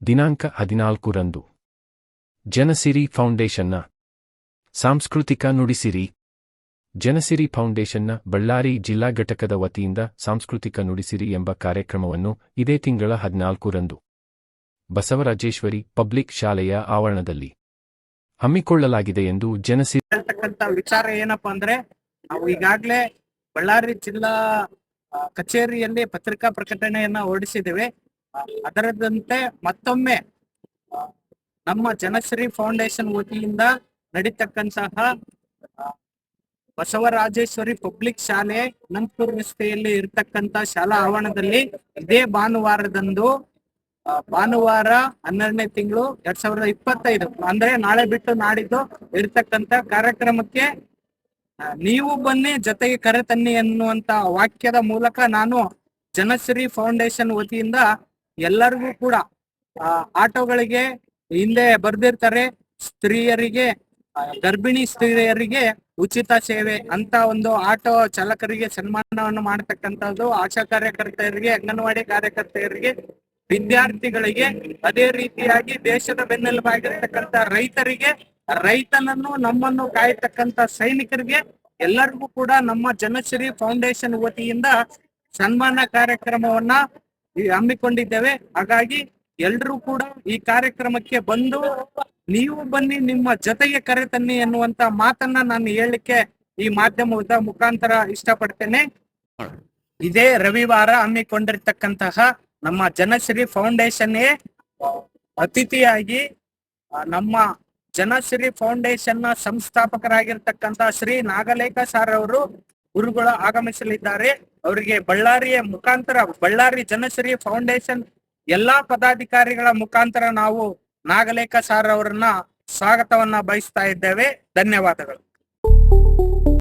ದಿನಾಂಕ 14ರಂದು ಜನಸಿರಿ ಫೌಂಡೇಶನ್ನ ಸಾಂಸ್ಕೃತಿಕ ನುಡಿಸಿರಿ. ಜನಸಿರಿ ಫೌಂಡೇಶನ್ನ ಬಳ್ಳಾರಿ ಜಿಲ್ಲಾ ಘಟಕದ ವತಿಯಿಂದ ಸಾಂಸ್ಕೃತಿಕ ನುಡಿಸಿರಿ ಎಂಬ ಕಾರ್ಯಕ್ರಮವನ್ನು ಇದೇ ತಿಂಗಳ 14ರಂದು ಬಸವರಾಜೇಶ್ವರಿ ಪಬ್ಲಿಕ್ ಶಾಲೆಯ ಆವರಣದಲ್ಲಿ ಹಮ್ಮಿಕೊಳ್ಳಲಾಗಿದೆ ಎಂದು ಜನಸಿರಿ ವಿಚಾರ ಏನಪ್ಪಾ ಅಂದ್ರೆ, ನಾವು ಈಗಾಗಲೇ ಬಳ್ಳಾರಿ ಜಿಲ್ಲಾ ಕಚೇರಿಯಲ್ಲಿ ಪತ್ರಿಕಾ ಪ್ರಕಟಣೆಯನ್ನ ಹೊರಡಿಸಿದ್ದೇವೆ. ಅದರದಂತೆ ಮತ್ತೊಮ್ಮೆ ನಮ್ಮ ಜನಶ್ರೀ ಫೌಂಡೇಶನ್ ವತಿಯಿಂದ ನಡೀತಕ್ಕಂತಹ ಬಸವರಾಜೇಶ್ವರಿ ಪಬ್ಲಿಕ್ ಶಾಲೆ ಅನಂತಪುರ ರಸ್ತೆಯಲ್ಲಿ ಇರತಕ್ಕಂತ ಶಾಲಾ ಆವರಣದಲ್ಲಿ ಇದೇ ಭಾನುವಾರದಂದು ಭಾನುವಾರ 12ನೇ ತಿಂಗಳು 2025 ಅಂದ್ರೆ ನಾಳೆ ಬಿಟ್ಟು ನಾಡಿದ್ದು ಇರತಕ್ಕಂತ ಕಾರ್ಯಕ್ರಮಕ್ಕೆ ನೀವು ಬನ್ನಿ ಜೊತೆಗೆ ಕರೆತನ್ನಿ ಎನ್ನುವಂತ ವಾಕ್ಯದ ಮೂಲಕ ನಾನು ಜನಶ್ರೀ ಫೌಂಡೇಶನ್ ವತಿಯಿಂದ ಎಲ್ಲರಿಗೂ ಕೂಡ ಆಟೋಗಳಿಗೆ ಹಿಂದೆ ಬರ್ದಿರ್ತಾರೆ, ಸ್ತ್ರೀಯರಿಗೆ ಗರ್ಭಿಣಿ ಸ್ತ್ರೀಯರಿಗೆ ಉಚಿತ ಸೇವೆ ಅಂತ ಒಂದು ಆಟೋ ಚಾಲಕರಿಗೆ ಸನ್ಮಾನವನ್ನು ಮಾಡತಕ್ಕಂಥದ್ದು, ಆಶಾ ಕಾರ್ಯಕರ್ತೆಯರಿಗೆ, ಅಂಗನವಾಡಿ ಕಾರ್ಯಕರ್ತೆಯರಿಗೆ, ವಿದ್ಯಾರ್ಥಿಗಳಿಗೆ, ಅದೇ ರೀತಿಯಾಗಿ ದೇಶದ ಬೆನ್ನೆಲುಬಾಗಿರ್ತಕ್ಕಂಥ ರೈತರಿಗೆ, ರೈತನನ್ನು ನಮ್ಮನ್ನು ಕಾಯತಕ್ಕಂತ ಸೈನಿಕರಿಗೆ ಎಲ್ಲರಿಗೂ ಕೂಡ ನಮ್ಮ ಜನಶ್ರೀ ಫೌಂಡೇಶನ್ ವತಿಯಿಂದ ಸನ್ಮಾನ ಕಾರ್ಯಕ್ರಮವನ್ನ ಹಮ್ಮಿಕೊಂಡಿದ್ದೇವೆ. ಹಾಗಾಗಿ ಎಲ್ರೂ ಕೂಡ ಈ ಕಾರ್ಯಕ್ರಮಕ್ಕೆ ಬಂದು ನೀವು ಬನ್ನಿ, ನಿಮ್ಮ ಜೊತೆಗೆ ಕರೆತನ್ನಿ ಎನ್ನುವಂತ ಮಾತನ್ನ ನಾನು ಹೇಳಲಿಕ್ಕೆ ಈ ಮಾಧ್ಯಮದ ಮುಖಾಂತರ ಇಷ್ಟಪಡ್ತೇನೆ. ಇದೇ ರವಿವಾರ ಹಮ್ಮಿಕೊಂಡಿರ್ತಕ್ಕಂತಹ ನಮ್ಮ ಜನಶ್ರೀ ಫೌಂಡೇಶನ್ ಅತಿಥಿಯಾಗಿ ನಮ್ಮ ಜನಶ್ರೀ ಫೌಂಡೇಶನ್ ನ ಸಂಸ್ಥಾಪಕರಾಗಿರ್ತಕ್ಕಂಥ ಶ್ರೀ ನಾಗಲೇಖ ಸಾರ್ ಅವರು ಗುರುಗಳು ಆಗಮಿಸಲಿದ್ದಾರೆ. ಅವರಿಗೆ ಬಳ್ಳಾರಿಯ ಮುಖಾಂತರ, ಬಳ್ಳಾರಿ ಜನಶ್ರೀ ಫೌಂಡೇಶನ್ ಎಲ್ಲಾ ಪದಾಧಿಕಾರಿಗಳ ಮುಖಾಂತರ ನಾವು ನಾಗಲೇಖ ಸಾರ್ ಅವರನ್ನ ಸ್ವಾಗತವನ್ನ ಬಯಸ್ತಾ ಇದ್ದೇವೆ. ಧನ್ಯವಾದಗಳು.